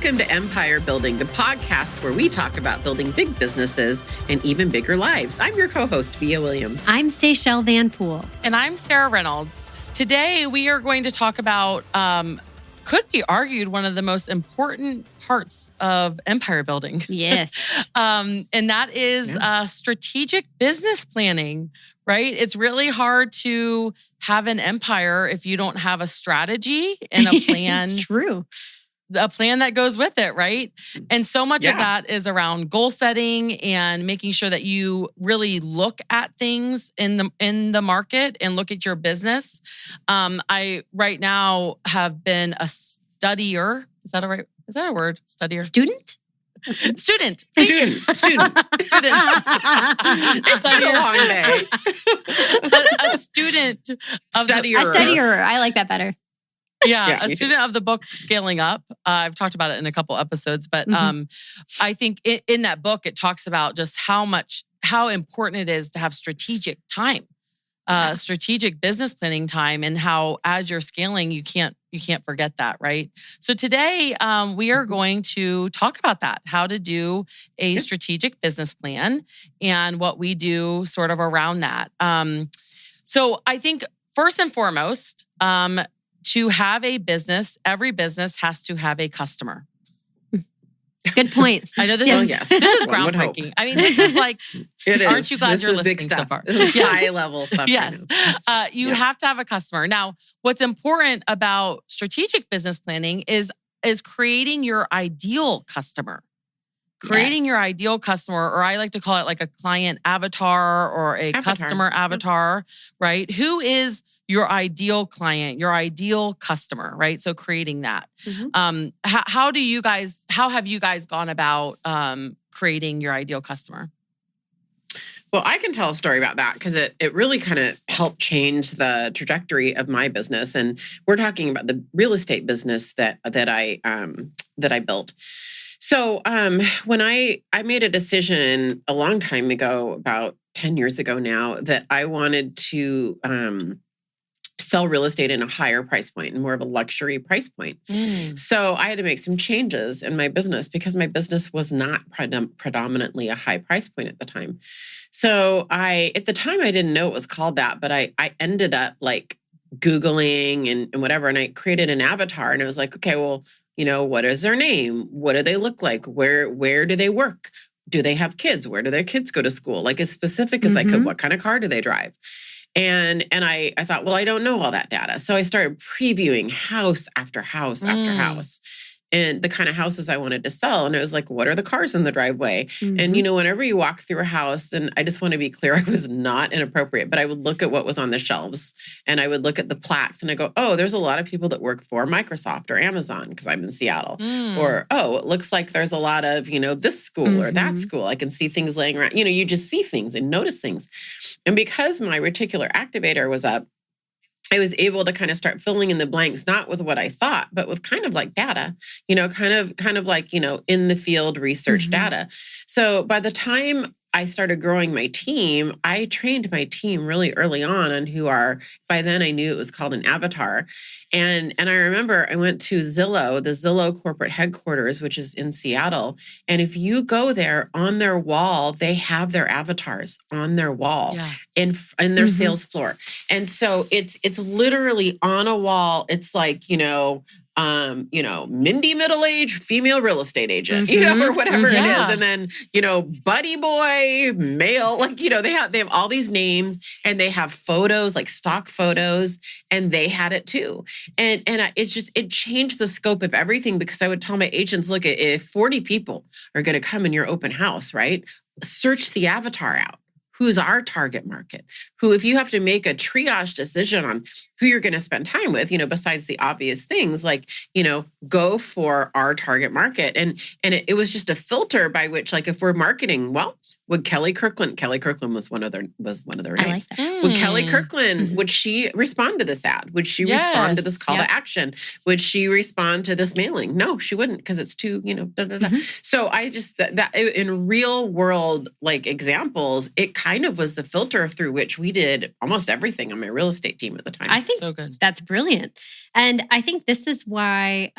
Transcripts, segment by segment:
Welcome to Empire Building, the podcast where we talk about building big businesses and even bigger lives. I'm your co-host, Bea Williams. I'm Seychelle Van Poel. And I'm Sarah Reynolds. Today, we are going to talk about, could be argued, one of the most important parts of empire building. Yes. And that is strategic business planning, right? It's really hard to have an empire if you don't have a strategy and a plan. True. A plan that goes with it, right? And so much of that is around goal setting and making sure that you really look at things in the market and look at your business. I right now have been a studier. Is that a word? Studier? Student. Student. It's been a long day. a student. Studier. A studier. I like that better. Yeah, a student of the book Scaling Up. I've talked about it in a couple episodes, but I think in that book, it talks about just how important it is to have strategic time, strategic business planning time, and how as you're scaling, you can't forget that, right? So today we are going to talk about that, how to do a strategic business plan and what we do sort of around that. So I think first and foremost, to have a business, every business has to have a customer. Good point. I know this this is groundbreaking. I mean, this is like, aren't you glad you're listening so far? This is high level stuff. Yes. You have to have a customer. Now, what's important about strategic business planning is creating your ideal customer. Creating your ideal customer, or I like to call it like a client avatar or a customer avatar, right? Who is your ideal client, your ideal customer, right? So creating that. How have you guys gone about creating your ideal customer? Well, I can tell a story about that because it really kind of helped change the trajectory of my business. And we're talking about the real estate business that I built. So when I made a decision a long time ago, about 10 years ago now, that I wanted to sell real estate in a higher price point and more of a luxury price point. So I had to make some changes in my business because my business was not predominantly a high price point at the time. So at the time, I didn't know it was called that, but I ended up like Googling and whatever, and I created an avatar, and I was like, okay, well, what is their name? What do they look like? Where do they work? Do they have kids? Where do their kids go to school? Like as specific as I could. What kind of car do they drive? And I thought, well, I don't know all that data. So I started previewing house after house after house and the kind of houses I wanted to sell. And it was like, what are the cars in the driveway? And, whenever you walk through a house, and I just want to be clear, I was not inappropriate, but I would look at what was on the shelves and I would look at the plaques and I go, oh, there's a lot of people that work for Microsoft or Amazon because I'm in Seattle. Or, oh, it looks like there's a lot of, this school or that school. I can see things laying around. You just see things and notice things. And because my reticular activator was up, I was able to kind of start filling in the blanks, not with what I thought, but with kind of like data, kind of like, in the field research data. So by the time I started growing my team, I trained my team really early on who are, by then I knew it was called an avatar. And I remember I went to Zillow, the Zillow corporate headquarters, which is in Seattle. And if you go there, on their wall, they have their avatars on their wall in their sales floor. And so it's literally on a wall. It's like, Mindy middle-aged female real estate agent, or whatever it is. And then, buddy boy, male, like, they have all these names and they have photos, like stock photos, and they had it too. And it changed the scope of everything because I would tell my agents, look, if 40 people are going to come in your open house, right? Search the avatar out. Who's our target market? Who, if you have to make a triage decision on who you're going to spend time with, besides the obvious things like, go for our target market. And it was just a filter by which, like, if we're marketing, well, would Kelly Kirkland was one of their names. I like that. Would Kelly Kirkland, would she respond to this ad? Would she respond to this call to action? Would she respond to this mailing? No, she wouldn't because it's too, So I just, that in real world, like examples, it kind of was the filter through which we did almost everything on my real estate team at the time. I think so good. That's brilliant. And I think this is why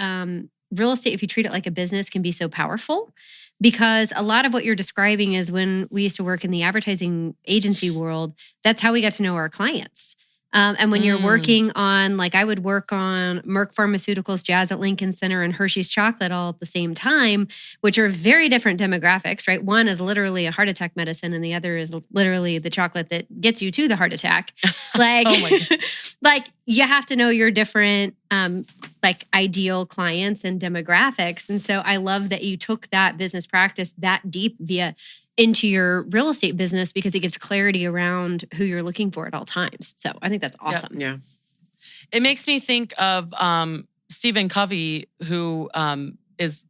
real estate, if you treat it like a business, can be so powerful, because a lot of what you're describing is when we used to work in the advertising agency world, that's how we got to know our clients. And when you're working on, like I would work on Merck Pharmaceuticals, Jazz at Lincoln Center, and Hershey's Chocolate all at the same time, which are very different demographics, right? One is literally a heart attack medicine, and the other is literally the chocolate that gets you to the heart attack. Like, Oh my God. like you have to know your different like ideal clients and demographics. And so I love that you took that business practice that deep into your real estate business, because it gives clarity around who you're looking for at all times. So I think that's awesome. Yeah. It makes me think of Stephen Covey, who is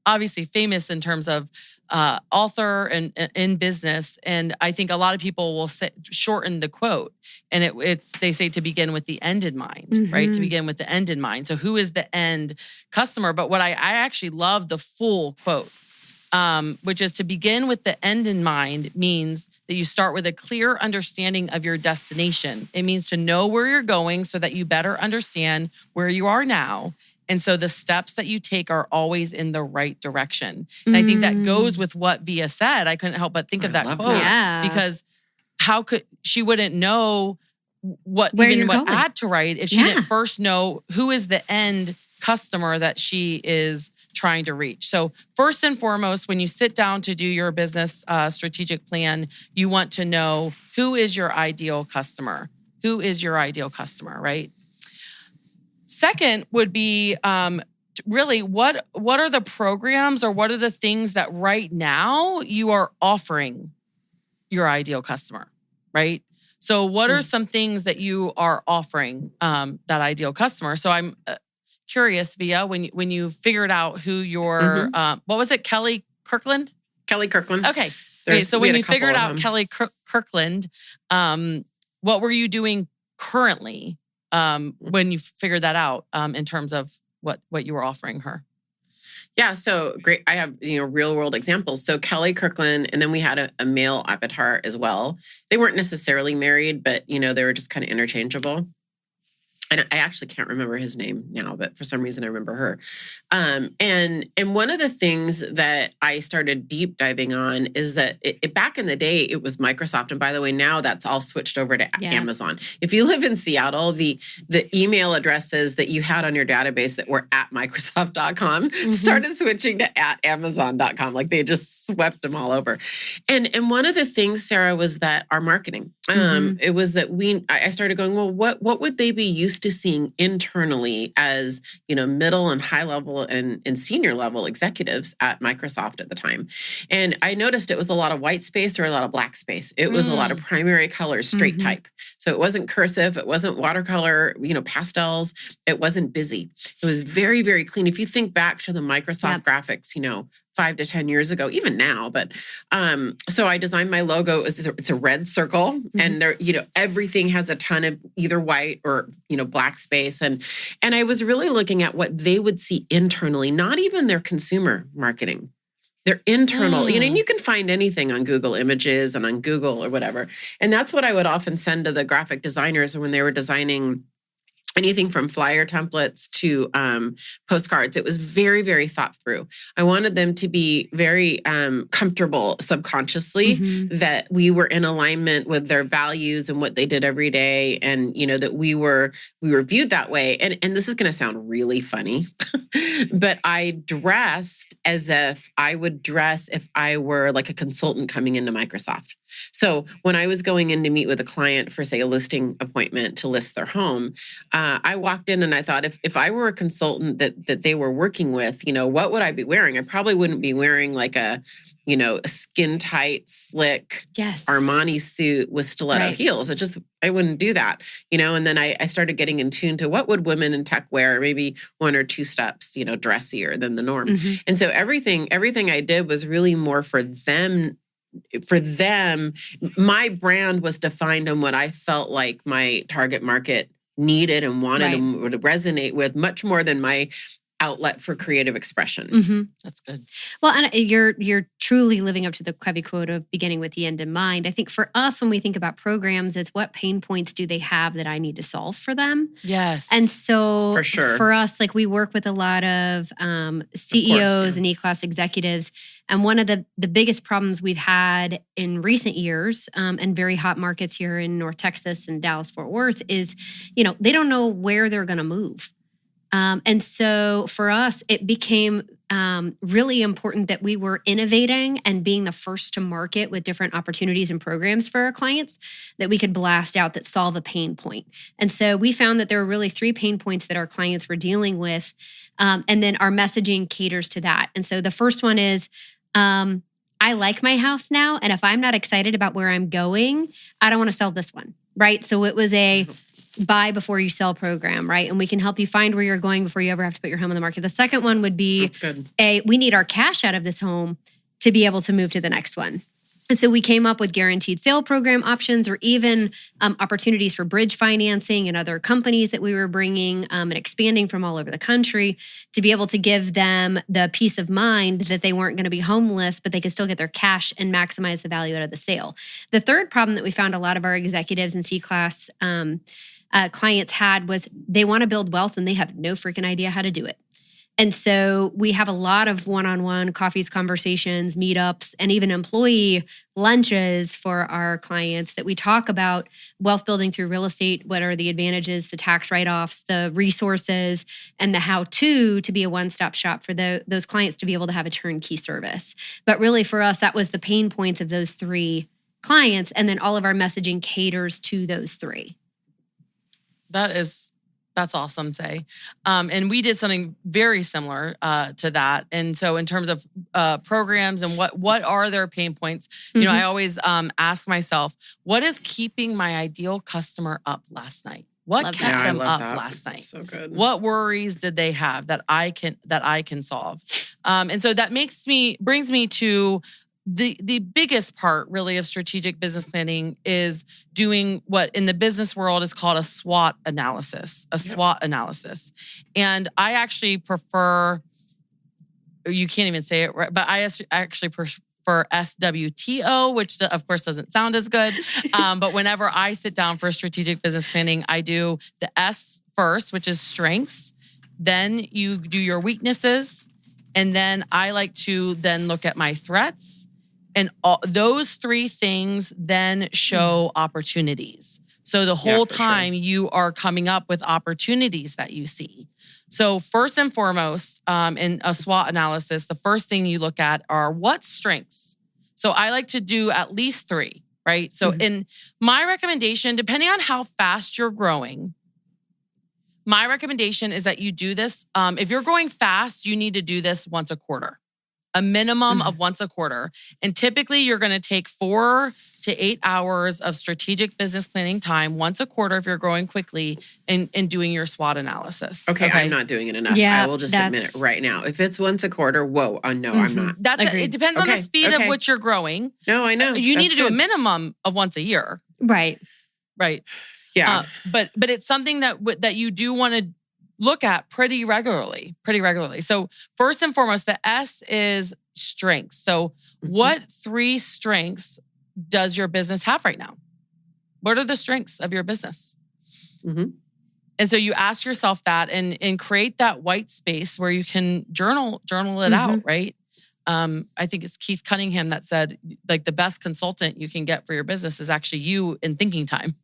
obviously famous in terms of author and in business. And I think a lot of people will shorten the quote, and they say to begin with the end in mind, right? To begin with the end in mind. So who is the end customer? But what I actually love the full quote. Which is to begin with the end in mind means that you start with a clear understanding of your destination. It means to know where you're going so that you better understand where you are now. And so the steps that you take are always in the right direction. And I think that goes with what Via said. I couldn't help but think of that quote because she wouldn't know what ad to write if she didn't first know who is the end customer that she is trying to reach. So first and foremost, when you sit down to do your business strategic plan, you want to know who is your ideal customer. Who is your ideal customer, right? Second would be really what are the programs or what are the things that right now you are offering your ideal customer, right? So what are some things that you are offering that ideal customer? So I'm curious, Via, when you figured out who your what was it, Kelly Kirkland? Kelly Kirkland. Okay. So when you figured out Kelly Kirkland, what were you doing currently when you figured that out in terms of what you were offering her? Yeah, so great. I have, real world examples. So Kelly Kirkland, and then we had a male avatar as well. They weren't necessarily married, but they were just kind of interchangeable. And I actually can't remember his name now, but for some reason I remember her. And one of the things that I started deep diving on is that back in the day, it was Microsoft. And by the way, now that's all switched over to Amazon. If you live in Seattle, the email addresses that you had on your database that were at Microsoft.com started switching to at Amazon.com. Like they just swept them all over. And one of the things, Sarah, was that our marketing, it was that I started going, well, what would they be used to seeing internally as, middle and high level and senior level executives at Microsoft at the time. And I noticed it was a lot of white space or a lot of black space. It was a lot of primary colors, straight type. So it wasn't cursive. It wasn't watercolor, pastels. It wasn't busy. It was very, very clean. If you think back to the Microsoft graphics, 5 to 10 years ago, even now. But so I designed my logo. It's a red circle, and there, everything has a ton of either white or black space. And I was really looking at what they would see internally, not even their consumer marketing, their internal. And you can find anything on Google Images and on Google or whatever. And that's what I would often send to the graphic designers when they were designing anything from flyer templates to postcards. It was very, very thought through. I wanted them to be very comfortable subconsciously that we were in alignment with their values and what they did every day. And, that we were viewed that way. And this is going to sound really funny, but I dressed as if I would dress if I were like a consultant coming into Microsoft. So when I was going in to meet with a client for, say, a listing appointment to list their home, I walked in and I thought, if I were a consultant that they were working with, what would I be wearing? I probably wouldn't be wearing like a skin tight, slick Armani suit with stiletto heels. I wouldn't do that, and then I started getting in tune to what would women in tech wear, maybe 1 or 2 steps, dressier than the norm. And so everything I did was really more for them. For them, my brand was defined on what I felt like my target market needed and wanted and would resonate with, much more than my outlet for creative expression. That's good. Well, and you're truly living up to the Covey quote of beginning with the end in mind. I think for us, when we think about programs, it's what pain points do they have that I need to solve for them? Yes. And so For sure. for us, like we work with a lot of CEOs and E-class executives. And one of the biggest problems we've had in recent years and very hot markets here in North Texas and Dallas-Fort Worth is, they don't know where they're going to move. And so for us, it became really important that we were innovating and being the first to market with different opportunities and programs for our clients that we could blast out that solve a pain point. And so we found that there were really 3 pain points that our clients were dealing with. And then our messaging caters to that. And so the first one is, I like my house now. And if I'm not excited about where I'm going, I don't want to sell this one, right? So it was a buy before you sell program, right? And we can help you find where you're going before you ever have to put your home on the market. The second one would be, That's good. we need our cash out of this home to be able to move to the next one. And so we came up with guaranteed sale program options or even opportunities for bridge financing and other companies that we were bringing and expanding from all over the country to be able to give them the peace of mind that they weren't going to be homeless, but they could still get their cash and maximize the value out of the sale. The third problem that we found a lot of our executives and C-class clients had was they want to build wealth and they have no freaking idea how to do it. And so we have a lot of one-on-one coffees, conversations, meetups, and even employee lunches for our clients that we talk about wealth building through real estate. What are the advantages, the tax write-offs, the resources, and the how-to be a one-stop shop for those clients to be able to have a turnkey service. But really for us, that was the pain points of those 3 clients. And then all of our messaging caters to those 3. That's awesome, Tay. And we did something very similar to that. And so in terms of programs and what are their pain points, I always ask myself, what is keeping my ideal customer up last night? What kept them up last night? So good. What worries did they have that I can solve? And so that brings me to the biggest part really of strategic business planning is doing what in the business world is called a SWOT analysis, SWOT analysis. And I actually prefer, you can't even say it right, but I actually prefer SWTO, which of course doesn't sound as good. But whenever I sit down for strategic business planning, I do the S first, which is strengths. Then you do your weaknesses. And then I like to then look at my threats. And those 3 things then show opportunities. So the whole time you are coming up with opportunities that you see. So first and foremost, in a SWOT analysis, the first thing you look at are what strengths. So I like to do at least 3, right? So in my recommendation, depending on how fast you're growing, my recommendation is that you do this. If you're growing fast, you need to do this once a quarter. A minimum of once a quarter. And typically you're going to take 4 to 8 hours of strategic business planning time once a quarter if you're growing quickly and doing your SWOT analysis. Okay, I'm not doing it enough. I will just admit it right now. If it's once a quarter, no, I'm not. It depends on the speed of which you're growing. No, I know. You need to do a minimum of once a year. Right. Yeah. But it's something that you do want to look at pretty regularly. So first and foremost, the S is strengths. So what 3 strengths does your business have right now? What are the strengths of your business? And so you ask yourself that and create that white space where you can journal it out, right? I think it's Keith Cunningham that said, like, the best consultant you can get for your business is actually you in thinking time.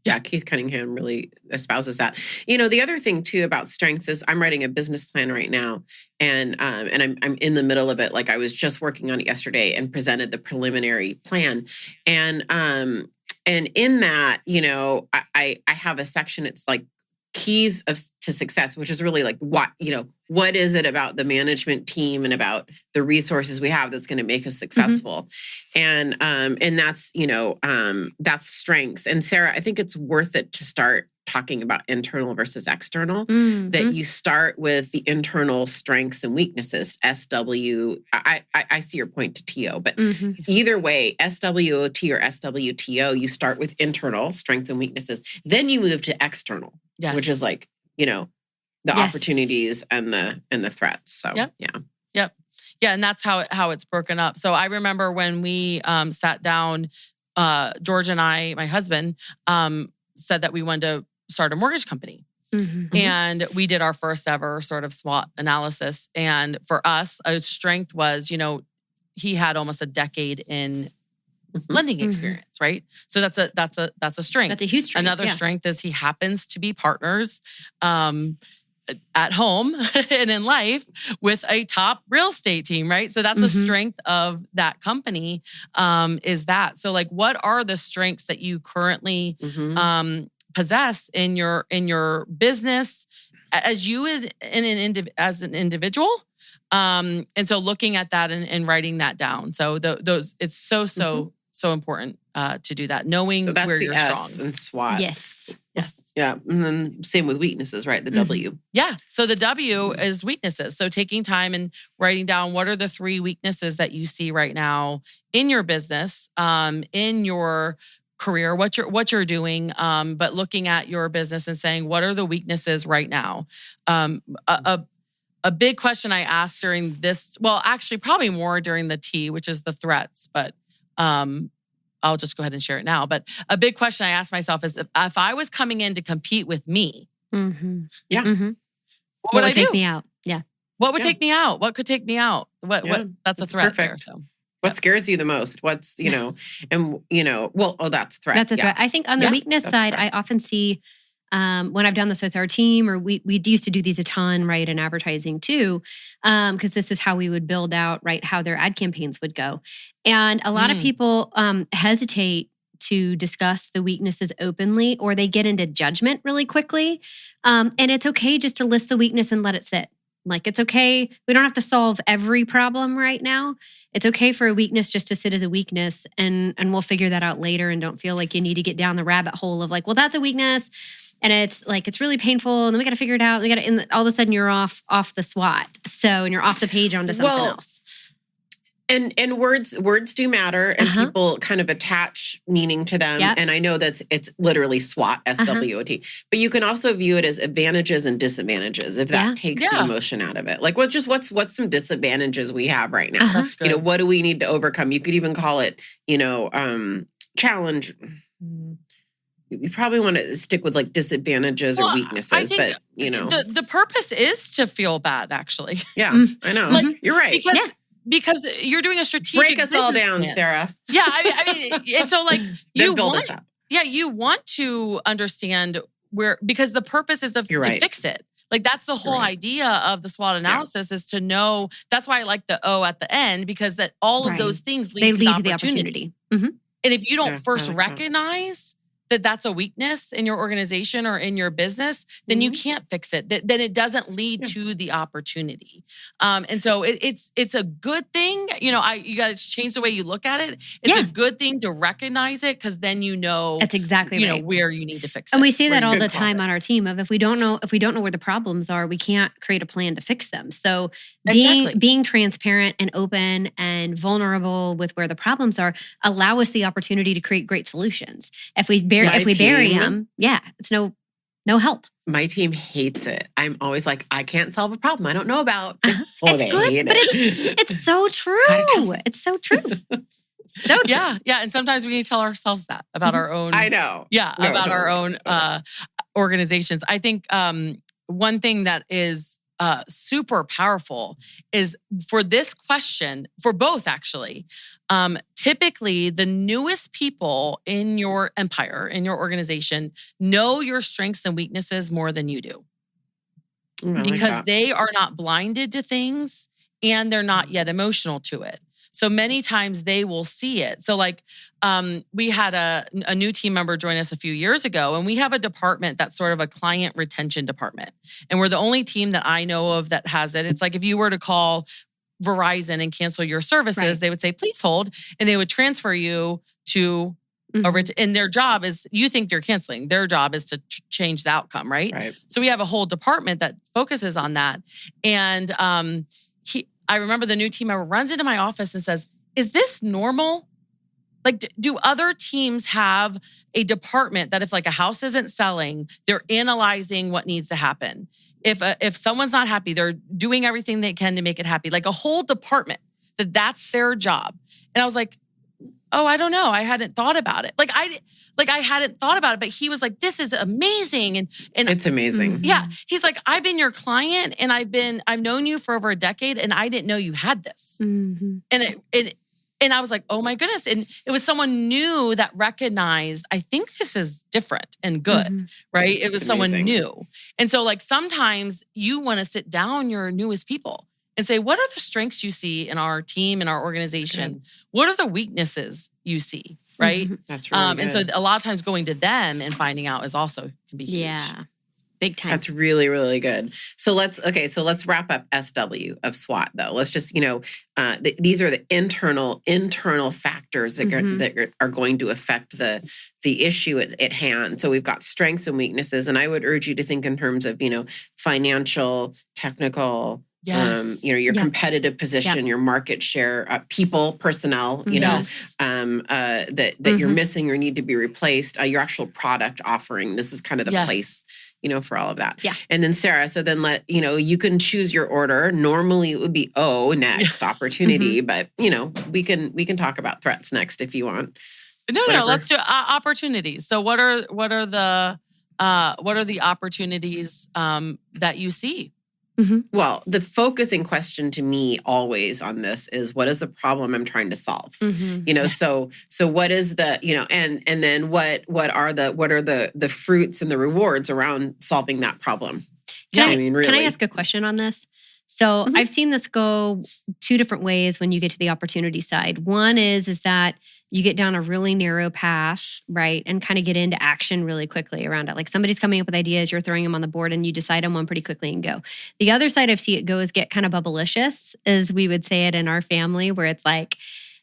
Yeah, Keith Cunningham really espouses that. The other thing too about strengths is I'm writing a business plan right now, and I'm in the middle of it. Like I was just working on it yesterday and presented the preliminary plan, and in that, I have a section. It's like keys to success, which is really like what is it about the management team and about the resources we have that's going to make us successful, and that's that's strengths. And Sarah, I think it's worth it to start talking about internal versus external. That you start with the internal strengths and weaknesses. SW. I see your point to TO, but either way, SWOT or SWTO, you start with internal strengths and weaknesses. Then you move to external. Yes. Which is like, opportunities and the threats. So Yep. And that's how it's broken up. So I remember when we sat down, George and I, my husband, said that we wanted to start a mortgage company. Mm-hmm. And we did our first ever sort of SWOT analysis. And for us, a strength was, he had almost a decade in lending experience, right? So that's a strength. That's a huge strength. Another strength is he happens to be partners at home and in life with a top real estate team, right? So that's a strength of that company, is that. So like, what are the strengths that you currently possess in your business as an individual? And so looking at that and writing that down. So those it's so important to do that, knowing where you're strong. And SWOT. Yes. Yeah. And then same with weaknesses, right? The W. Yeah. So the W is weaknesses. So taking time and writing down what are the 3 weaknesses that you see right now in your business, in your career, what you're doing, but looking at your business and saying, what are the weaknesses right now? A big question I asked during this, well, actually probably more during the T, which is the threats, but I'll just go ahead and share it now. But a big question I asked myself is if I was coming in to compete with me, Yeah. what would I do? Take me out? Yeah. What would take me out? What could take me out? What that's a threat there. So what scares you the most? What's, that's threat. That's a threat. I think on the weakness side, I often see when I've done this with our team, or we used to do these a ton, right, in advertising too, because this is how we would build out, right, how their ad campaigns would go. And a lot of people hesitate to discuss the weaknesses openly, or they get into judgment really quickly. And it's okay just to list the weakness and let it sit. Like, it's okay. We don't have to solve every problem right now. It's okay for a weakness just to sit as a weakness, and we'll figure that out later, and don't feel like you need to get down the rabbit hole of like, well, that's a weakness. And it's like, it's really painful. And then we got to figure it out. And all of a sudden you're off the SWOT. So, and you're off the page onto something else. And words do matter, and people kind of attach meaning to them. Yep. And I know it's literally SWOT, SWOT. But you can also view it as advantages and disadvantages if that takes the emotion out of it. Like, what's some disadvantages we have right now? That's good. What do we need to overcome? You could even call it, challenge. You probably want to stick with like disadvantages or weaknesses, but the purpose is to feel bad, actually. Yeah, I know. Like, you're right. Because you're doing a strategic break us all down, plan. Sarah. Yeah, I mean, and so like you build us up. Yeah, you want to understand because the purpose is to fix it. Like that's the whole idea of the SWOT analysis is to know. That's why I like the O at the end, because that all of those things lead to the opportunity. Mm-hmm. And if you don't first recognize that that's a weakness in your organization or in your business, then you can't fix it. Then it doesn't lead to the opportunity. And so it's a good thing. You got to change the way you look at it. It's a good thing to recognize it, because then that's exactly right. where you need to fix it. And we say that all the time on our team of if we don't know where the problems are, we can't create a plan to fix them. So being transparent and open and vulnerable with where the problems are allow us the opportunity to create great solutions. If we bury them, it's no help. My team hates it. I'm always like, I can't solve a problem I don't know about. It's good, but it's so true. It's so true. So true. Yeah. And sometimes we need to tell ourselves that about our own. I know. Yeah, about our own organizations. I think one thing that is super powerful is for this question, for both actually, typically the newest people in your empire, in your organization, know your strengths and weaknesses more than you do. Because they are not blinded to things and they're not yet emotional to it. So many times they will see it. So like we had a new team member join us a few years ago, and we have a department that's sort of a client retention department. And we're the only team that I know of that has it. It's like if you were to call Verizon and cancel your services, they would say, please hold. And they would transfer you to and their job is, you think you're canceling. Their job is to change the outcome, right? So we have a whole department that focuses on that. And I remember the new team member runs into my office and says, is this normal? Like, do other teams have a department that if like a house isn't selling, they're analyzing what needs to happen? If someone's not happy, they're doing everything they can to make it happy. Like a whole department that's their job. And I was like, oh, I don't know. I hadn't thought about it. I hadn't thought about it, but he was like, this is amazing. And it's amazing. Yeah. He's like, I've been your client and I've known you for over a decade and I didn't know you had this. Mm-hmm. And I was like, oh my goodness. And it was someone new that recognized, I think this is different and good, right? It was someone new. And so like sometimes you want to sit down your newest people and say, what are the strengths you see in our team, in our organization? What are the weaknesses you see, right? That's really good. And so a lot of times going to them and finding out is also can be huge. Yeah. Big time. That's really, really good. So let's wrap up SW of SWOT though. Let's just, these are the internal factors that are going to affect the issue at hand. So we've got strengths and weaknesses. And I would urge you to think in terms of, financial, technical, yes. Your competitive position, your market share, people, personnel, that you're missing or need to be replaced, your actual product offering. This is kind of the place, for all of that. Yeah. And then Sarah, so then you can choose your order. Normally it would be next opportunity, but we can talk about threats next if you want. No, let's do opportunities. So what are the opportunities that you see? Mm-hmm. Well, the focusing question to me always on this is, what is the problem I'm trying to solve? So what is the, and then what are the fruits and the rewards around solving that problem? Can I ask a question on this? So I've seen this go two different ways when you get to the opportunity side. One is that you get down a really narrow path, right? And kind of get into action really quickly around it. Like somebody's coming up with ideas, you're throwing them on the board and you decide on one pretty quickly and go. The other side I've seen it go is get kind of bubblicious, as we would say it in our family, where it's like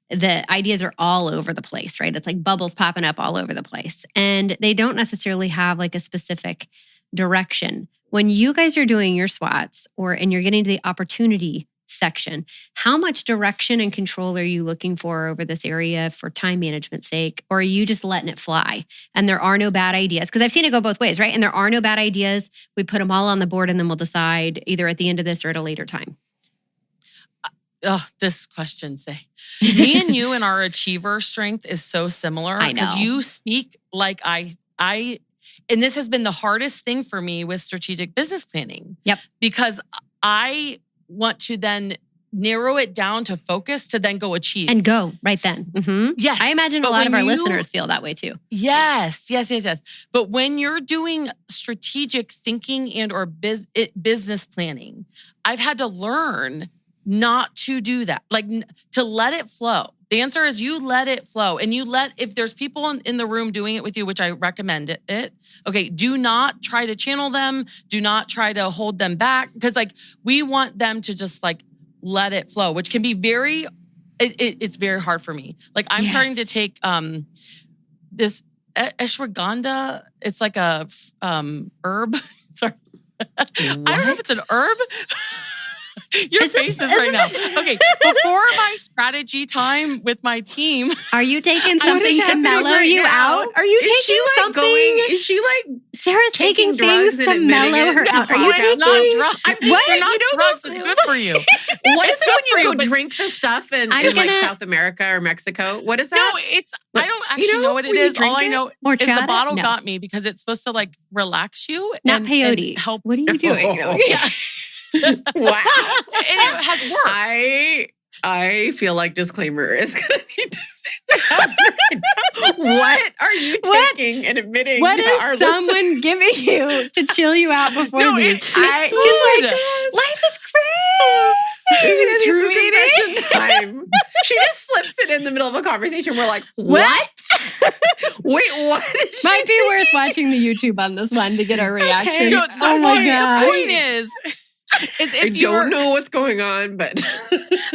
the ideas are all over the place, right? It's like bubbles popping up all over the place. And they don't necessarily have like a specific direction. When you guys are doing your SWOTs and you're getting to the opportunity section, how much direction and control are you looking for over this area for time management's sake? Or are you just letting it fly and there are no bad ideas? Because I've seen it go both ways, right? And there are no bad ideas. We put them all on the board and then we'll decide either at the end of this or at a later time. This question, me and you and our achiever strength is so similar. I know. Because you speak like I and this has been the hardest thing for me with strategic business planning. Yep. Because I want to then narrow it down to focus to then go achieve. And go right then. Mm-hmm. Yes. I imagine a lot of our listeners feel that way too. Yes. But when you're doing strategic thinking and or business planning, I've had to learn not to do that, like to let it flow. The answer is you let it flow and if there's people in the room doing it with you, which I recommend it. Okay. Do not try to channel them. Do not try to hold them back. Because we want them to just let it flow, which can be it's very hard for me. I'm starting to take, this ashwagandha. It's like a, herb. Sorry. I don't know if it's an herb. Your faces right now. Okay, before my strategy time with my team. Are you taking something to mellow you out? Are you taking something? Is she Sarah's taking things to mellow her out. Are you taking drugs? They're not drugs. It's good for you. What is it when you go drink the stuff in South America or Mexico? What is that? No, I don't actually know what it is. All I know is the bottle No. got me because it's supposed to relax you. Not peyote. And help. What are you doing? Yeah. Wow. And it has worked. I feel like disclaimer is going to need to happen. What are you taking and admitting what to is our someone giving you to chill you out before these? She's like, life is great. This is true confession time. She just slips it in the middle of a conversation. We're like, what? Wait, what? Might be worth watching the YouTube on this one to get our reaction. Okay. No, oh my God. The point is I don't know what's going on, but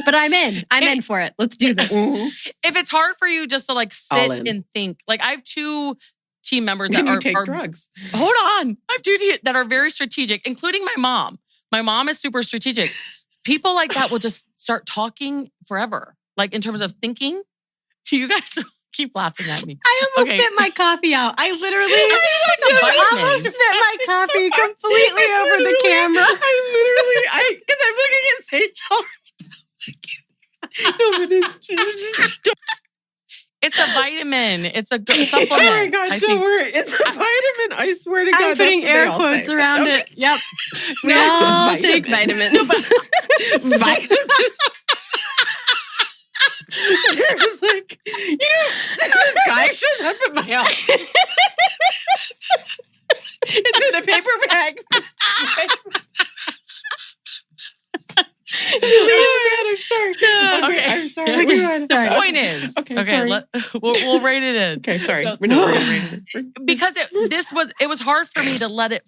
I'm in. I'm in for it. Let's do this. If it's hard for you just to sit and think, I have two team members that you take drugs. Hold on, I have two that are very strategic, including my mom. My mom is super strategic. People like that will just start talking forever, in terms of thinking. You guys Keep laughing at me. I almost spit my coffee out. I literally almost spit my coffee completely over the camera. Because I'm looking at Seychelles. No, but it's a vitamin. It's a good supplement. Oh my gosh, it's a vitamin. I swear to God. I'm putting air quotes around it. Yep. We No, all take vitamins. No, but vitamin. Sarah's like, this guy shows up at my house. It's in a paper bag. I'm sorry. Okay, I'm sorry. The point is, sorry. We'll rate it in. Okay, sorry. We're gonna rate it in. Because it was hard for me to let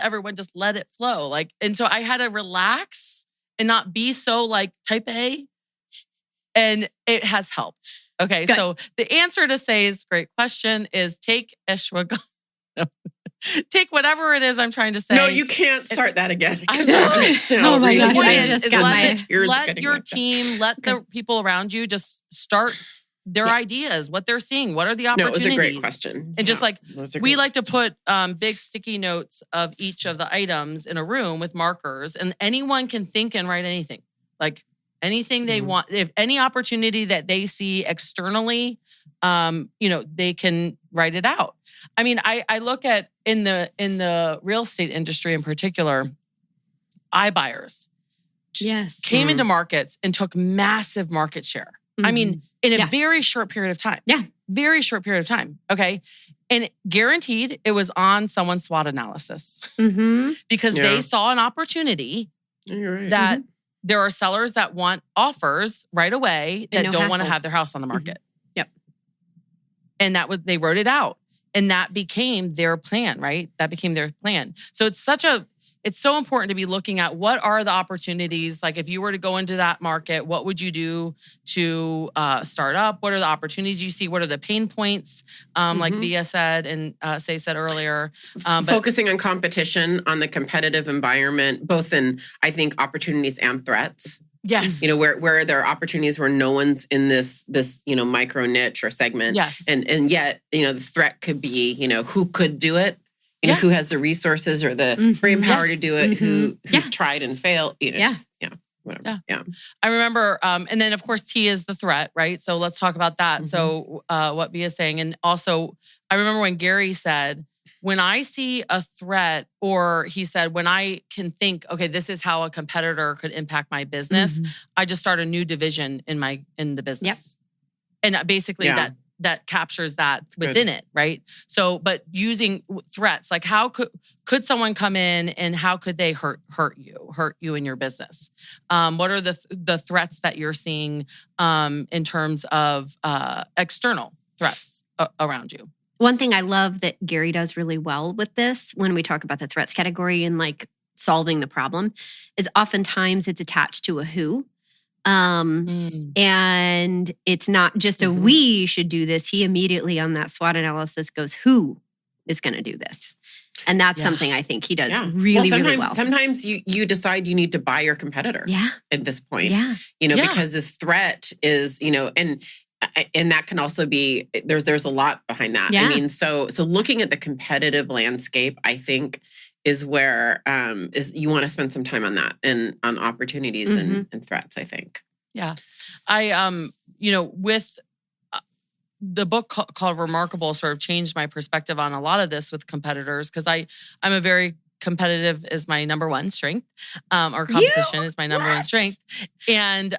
everyone just let it flow. Like, and so I had to relax and not be so like type A. And it has helped. Okay, good. So the answer to Say's great question is take ashwagandha. Take whatever it is I'm trying to say. No, you can't start that again. I'm sorry. Oh my gosh. Let your team, let the people around you just start their ideas, what they're seeing, what are the opportunities. No, it was a great question. And just like, we like to put big sticky notes of each of the items in a room with markers, and anyone can think and write anything. Like, anything they want, if any opportunity that they see externally, they can write it out. I mean, I look at in the real estate industry in particular, iBuyers came into markets and took massive market share. Mm-hmm. I mean, in a very short period of time. Yeah. Very short period of time. Okay. And guaranteed it was on someone's SWOT analysis because they saw an opportunity that there are sellers that want offers right away that don't want to have their house on the market. Yep. And they wrote it out, and that became their plan, right? That became their plan. So it's so important to be looking at what are the opportunities. Like, if you were to go into that market, what would you do to start up? What are the opportunities you see? What are the pain points? Like Via said and Say said earlier. Focusing on competition, on the competitive environment, both in, I think, opportunities and threats. Yes. Where there are opportunities where no one's in this micro niche or segment. Yes. And yet, the threat could be, who could do it? Who has the resources or the brain power to do it, who's tried and failed, whatever. Yeah. I remember, and then of course T is the threat, right? So let's talk about that. So what Bea is saying. And also, I remember when Gary said, when I see a threat, or he said, when I can think, okay, this is how a competitor could impact my business, I just start a new division in the business. Yep. And basically that captures that within it, right? So, but using threats, like how could someone come in and how could they hurt you in your business? What are the threats that you're seeing in terms of external threats around you? One thing I love that Gary does really well with this, when we talk about the threats category and like solving the problem, is oftentimes it's attached to a who. And it's not just a we should do this. He immediately on that SWOT analysis goes, who is going to do this? And that's something I think he does really well. Sometimes you decide you need to buy your competitor at this point. Because the threat is, and that can also be, there's a lot behind that. I mean, so looking at the competitive landscape, I think, is where you want to spend some time on that and on opportunities and threats, I think. Yeah. I, with the book called Remarkable sort of changed my perspective on a lot of this with competitors, because I'm a very competitive is my number one strength, or competition is my number one strength. And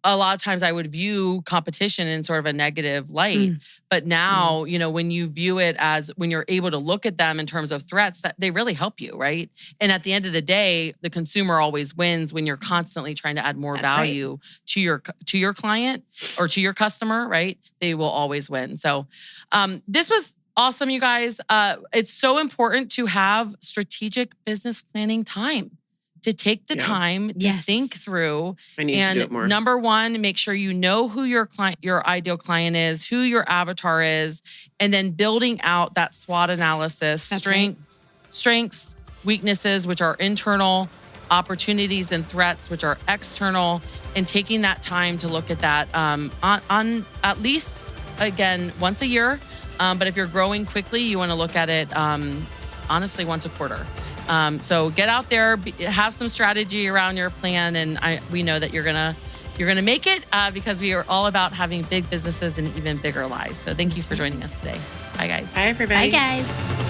a lot of times I would view competition in sort of a negative light. But now, when you view it as, when you're able to look at them in terms of threats, that they really help you, right? And at the end of the day, the consumer always wins when you're constantly trying to add more value to your client or to your customer, right? They will always win. So this was awesome, you guys. It's so important to have strategic business planning time. To take the time to think through. I need to do it more. Number one, make sure you know who your ideal client is, who your avatar is, and then building out that SWOT analysis, strengths, weaknesses, which are internal, opportunities and threats, which are external, and taking that time to look at that on at least again once a year. But if you're growing quickly, you want to look at it honestly once a quarter. So get out there, have some strategy around your plan, and we know that you're gonna make it because we are all about having big businesses and even bigger lives. So thank you for joining us today. Bye, guys. Bye, everybody. Bye, guys.